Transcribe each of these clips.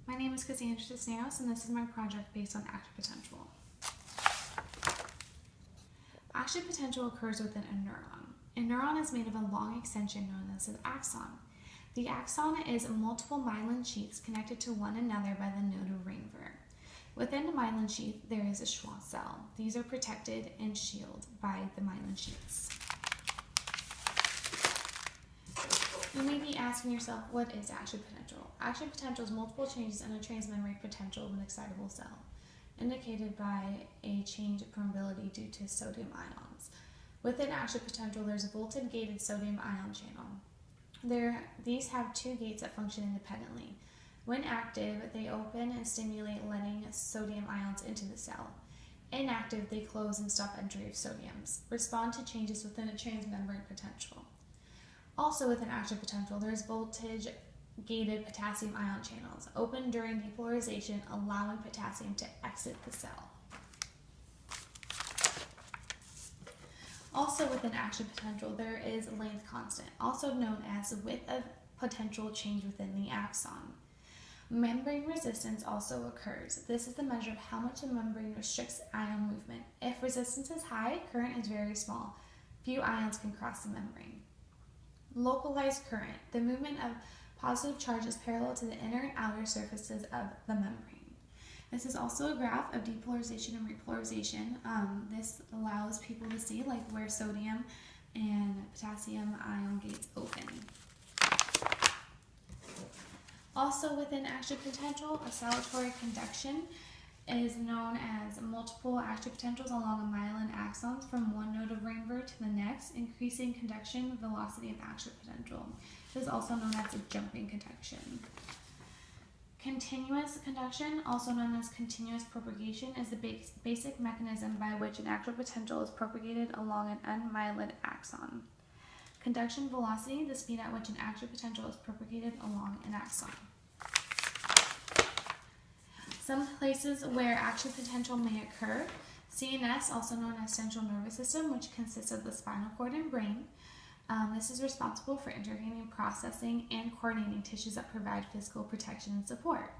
My name is Cassandra Cisneros, and this is my project based on action potential. Action potential occurs within a neuron. A neuron is made of a long extension known as an axon. The axon is multiple myelin sheaths connected to one another by the neuron ring. Within the myelin sheath, there is a Schwann cell. These are protected and shielded by the myelin sheaths. You may be asking yourself, what is action potential? Action potential is multiple changes in a transmembrane potential of an excitable cell, indicated by a change in permeability due to sodium ions. Within action potential, there's a voltage-gated sodium ion channel. These have two gates that function independently. When active, they open and stimulate letting sodium ions into the cell. Inactive, they close and stop entry of sodiums, respond to changes within a transmembrane potential. Also within action potential, there's voltage-gated potassium ion channels, open during depolarization, allowing potassium to exit the cell. Also within action potential, there is length constant, also known as width of potential change within the axon. Membrane resistance also occurs. This is the measure of how much the membrane restricts ion movement. If resistance is high, current is very small. Few ions can cross the membrane. Localized current, the movement of positive charges parallel to the inner and outer surfaces of the membrane. This is also a graph of depolarization and repolarization. This allows people to see where sodium and potassium ion gates open. Also within action potential, oscillatory conduction is known as multiple action potentials along a myelin axons from one node of ring to the next, increasing conduction velocity of action potential. It is also known as a jumping conduction. Continuous conduction, also known as continuous propagation, is the basic mechanism by which an action potential is propagated along an unmyelin axon. Conduction velocity, the speed at which an action potential is propagated along an axon. Some places where action potential may occur: CNS, also known as central nervous system, which consists of the spinal cord and brain. This is responsible for intervening, processing, and coordinating tissues that provide physical protection and support.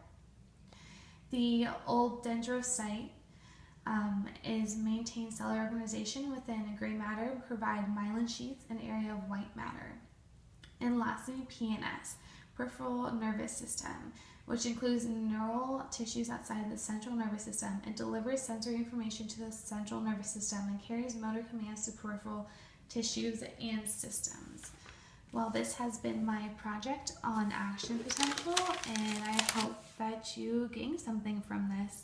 The old dendrocyte is maintain cellular organization within a gray matter, provide myelin sheaths, an area of white matter. And lastly, PNS, peripheral nervous system, which includes neural tissues outside the central nervous system. It delivers sensory information to the central nervous system and carries motor commands to peripheral tissues and systems. Well, this has been my project on action potential, and I hope that you gain something from this.